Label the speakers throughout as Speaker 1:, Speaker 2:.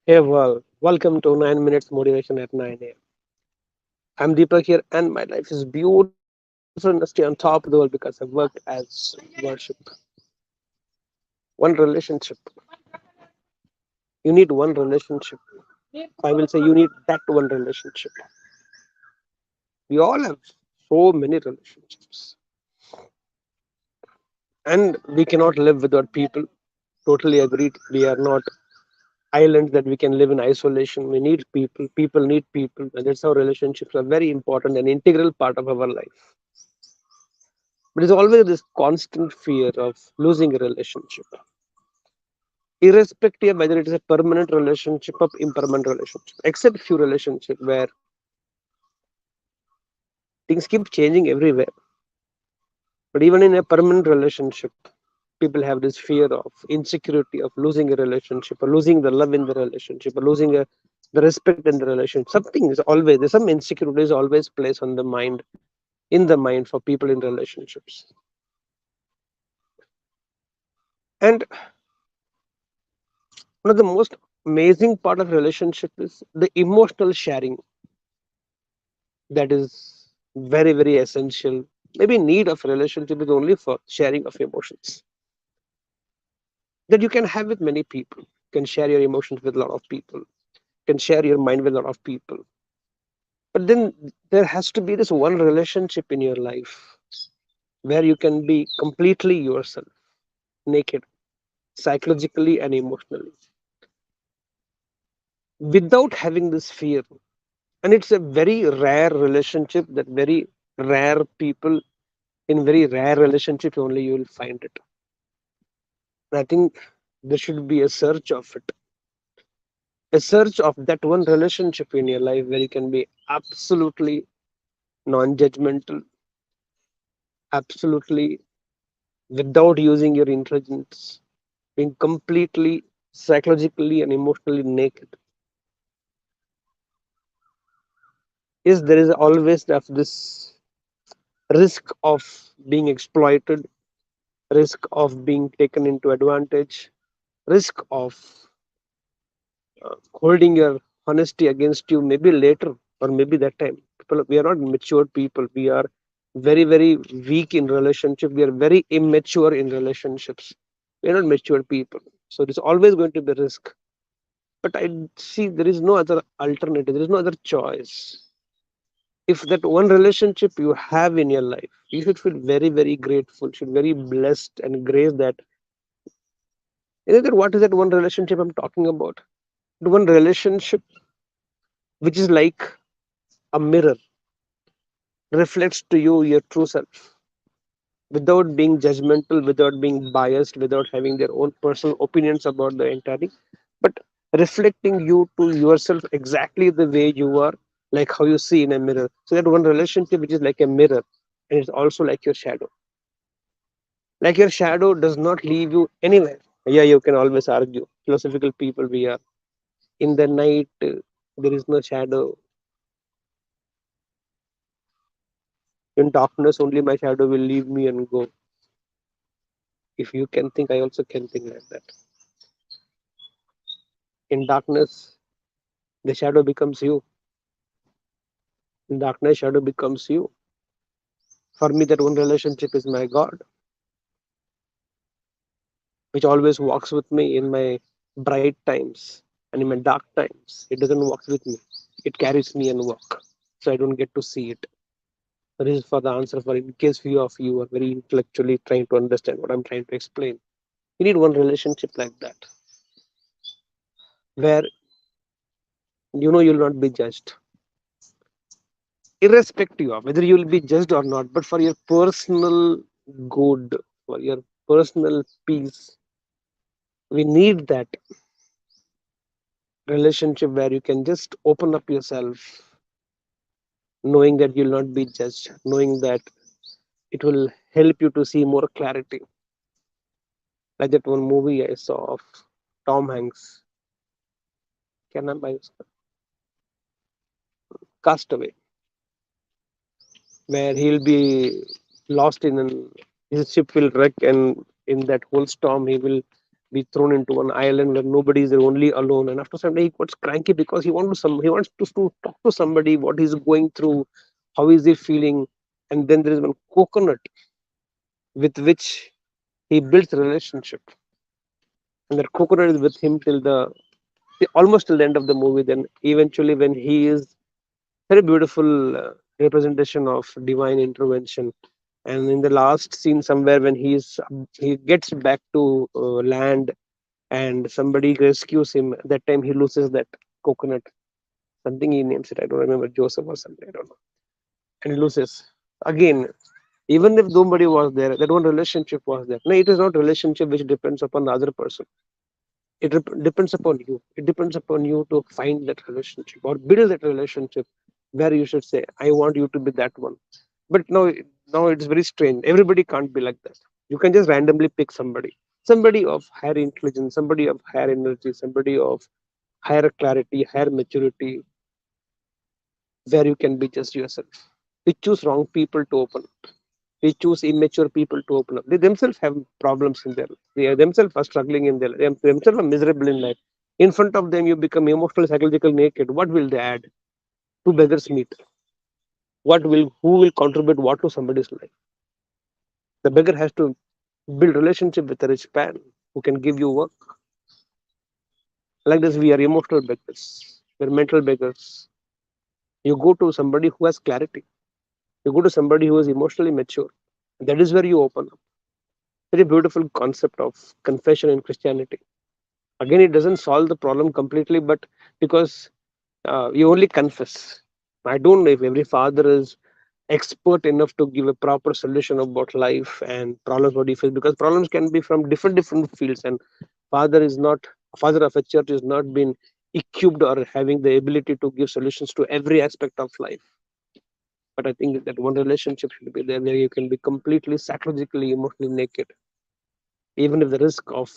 Speaker 1: Hey, well, welcome to 9 Minutes Motivation at 9 a.m. I'm Deepak here, and my life is beautiful and I stay on top of the world because I work as worship. One relationship. You need one relationship. I will say you need that one relationship. We all have so many relationships, and we cannot live without people. Totally agreed. We are not islands that we can live in isolation. We need people. People need people, and that's how relationships are very important and integral part of our life. But there's always this constant fear of losing a relationship, irrespective of whether it is a permanent relationship or impermanent relationship, except few relationships where things keep changing everywhere. But even in a permanent relationship, people have this fear of insecurity of losing a relationship or losing the love in the relationship or losing the respect in the relationship. Something is always there's some insecurity is always placed on the mind in the mind for people in relationships. And one of the most amazing part of relationship is the emotional sharing that is very very essential. Maybe need of relationship is only for sharing of emotions that you can have with many people. You can share your emotions with a lot of people. You can share your mind with a lot of people. But then there has to be this one relationship in your life where you can be completely yourself, naked, psychologically and emotionally, without having this fear. And it's a very rare relationship that very rare people in very rare relationships only you will find it. And I think there should be a search of it, a search of that one relationship in your life where you can be absolutely non-judgmental, absolutely without using your intelligence, being completely psychologically and emotionally naked. Yes, there is always this risk of being exploited, risk of being taken into advantage, risk of holding your honesty against you maybe later or maybe that time. People, we are not mature people. We are very very weak in relationship. We are very immature in relationships. We are not mature people, so there's always going to be risk. But I see there is no other alternative, there is no other choice. If that one relationship you have in your life, you should feel very very grateful, should very blessed and grace that. What is that one relationship I'm talking about? The one relationship which is like a mirror, reflects to you your true self without being judgmental, without being biased, without having their own personal opinions about the entire thing, but reflecting you to yourself exactly the way you are, like how you see in a mirror. So that one relationship which is like a mirror, and it's also like your shadow. Like your shadow does not leave you anywhere. Yeah, you can always argue. Philosophical people we are. In the night, there is no shadow. In darkness, only my shadow will leave me and go. If you can think, I also can think like that. In darkness, the shadow becomes you. In darkness, shadow becomes you. For me, that one relationship is my God, which always walks with me in my bright times and in my dark times. It doesn't walk with me. It carries me and walk. So I don't get to see it. So this is for the answer for in case few of you are very intellectually trying to understand what I'm trying to explain. You need one relationship like that, where you know you'll not be judged, irrespective of whether you will be judged or not, but for your personal good, for your personal peace, we need that relationship where you can just open up yourself, knowing that you'll not be judged, knowing that it will help you to see more clarity. Like that one movie I saw of Tom Hanks, can I buy Castaway, where he'll be lost in an his ship will wreck, and in that whole storm he will be thrown into an island where nobody is there, only alone. And after some day, he gets cranky because he wants to talk to somebody, what he's going through, how is he feeling. And then there is one coconut with which he builds a relationship, and that coconut is with him till almost till the end of the movie. Then eventually, when he is very beautiful representation of divine intervention. And in the last scene, somewhere when he gets back to land and somebody rescues him, at that time he loses that coconut. Something he names it. I don't remember, Joseph or something. I don't know. And he loses again. Even if nobody was there, that one relationship was there. No, it is not relationship which depends upon the other person. Depends upon you. It depends upon you to find that relationship or build that relationship where you should say, I want you to be that one. But now it's very strange. Everybody can't be like that. You can just randomly pick somebody of higher intelligence, somebody of higher energy, somebody of higher clarity, higher maturity, where you can be just yourself. We choose wrong people to open up. We choose immature people to open up. They themselves have problems in their life. They themselves are struggling in their life. They themselves are miserable in life. In front of them, you become emotional, psychological naked. What will they add? Two beggars meet. Who will contribute what to somebody's life? The beggar has to build relationship with a rich man who can give you work. Like this, we are emotional beggars. We're mental beggars. You go to somebody who has clarity. You go to somebody who is emotionally mature. That is where you open up. Very beautiful concept of confession in Christianity. Again, it doesn't solve the problem completely, but because you only confess. I don't know if every father is expert enough to give a proper solution about life and problems what he faces, because problems can be from different fields, and father is not father of a church is not been equipped or having the ability to give solutions to every aspect of life. But I think that one relationship should be there where you can be completely psychologically emotionally naked, even if the risk of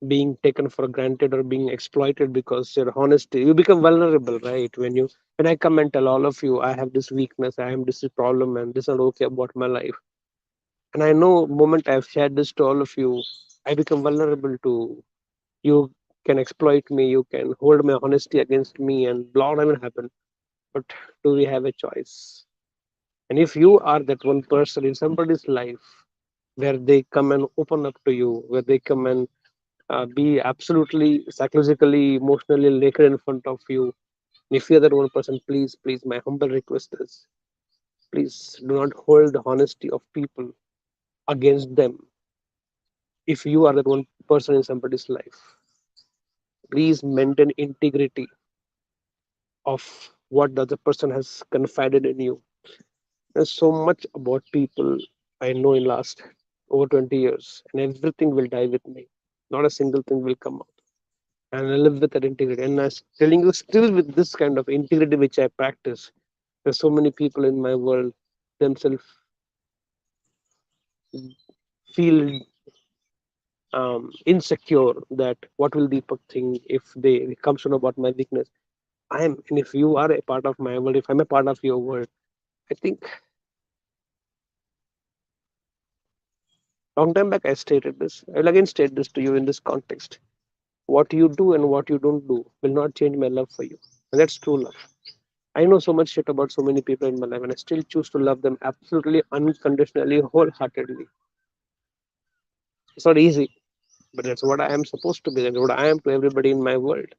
Speaker 1: being taken for granted or being exploited, because your honesty, you become vulnerable, right? When I come and tell all of you I have this weakness, I have this problem, and this is not okay about my life, and I know moment I've shared this to all of you, I become vulnerable to you. Can exploit me, you can hold my honesty against me, and blah will happen. But do we have a choice? And if you are that one person in somebody's life where they come and open up to you, where they come and be absolutely psychologically, emotionally naked in front of you. If you're that one person, please, my humble request is, please do not hold the honesty of people against them. If you are that one person in somebody's life, please maintain integrity of what the other person has confided in you. There's so much about people I know in last over 20 years, and everything will die with me. Not a single thing will come out. And I live with that integrity. And I'm telling you, still with this kind of integrity which I practice, there's so many people in my world themselves feel insecure that what will Deepak think if they it comes to know about my weakness. And if you are a part of my world, if I'm a part of your world, I think long time back I stated this. I'll again state this to you in this context. What you do and what you don't do will not change my love for you. And that's true love. I know so much shit about so many people in my life, and I still choose to love them absolutely, unconditionally, wholeheartedly. It's not easy, but that's what I am supposed to be. That's what I am to everybody in my world.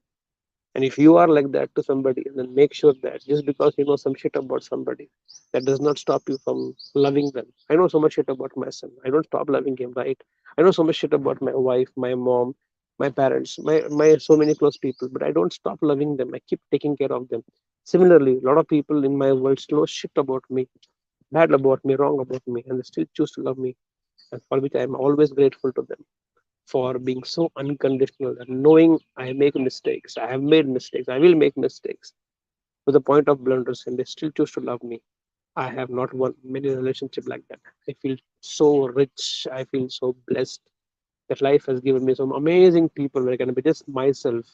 Speaker 1: And if you are like that to somebody, then make sure that just because you know some shit about somebody, that does not stop you from loving them. I know so much shit about my son. I don't stop loving him, right? I know so much shit about my wife, my mom, my parents, my so many close people, but I don't stop loving them. I keep taking care of them. Similarly, a lot of people in my world know shit about me, bad about me, wrong about me, and they still choose to love me, and for which I am always grateful to them for being so unconditional and knowing I make mistakes. I have made mistakes. I will make mistakes to the point of blunders, and they still choose to love me. I have not won many relationships like that. I feel so rich. I feel so blessed that life has given me some amazing people where I can be just myself,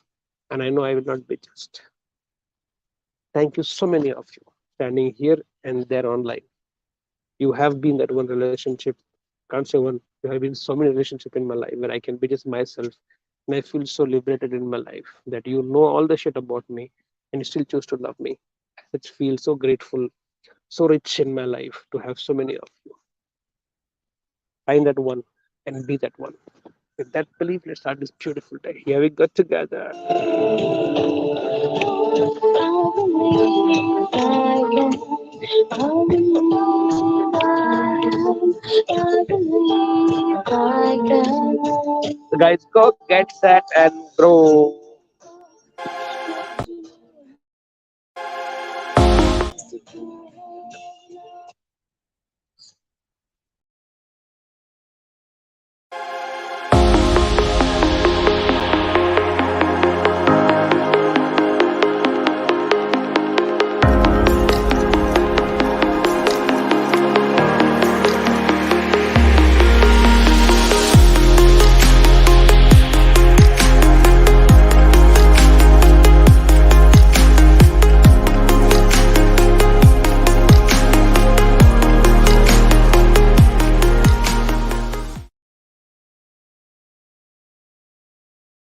Speaker 1: and I know I will not be just. Thank you, so many of you standing here and there online. You have been that one relationship Can't say one. There have been so many relationships in my life where I can be just myself, and I feel so liberated in my life that you know all the shit about me and you still choose to love me. It feels so grateful, so rich in my life to have so many of you. Find that one and be that one. With that belief, let's start this beautiful day. Here we go together. So guys, go get set and grow.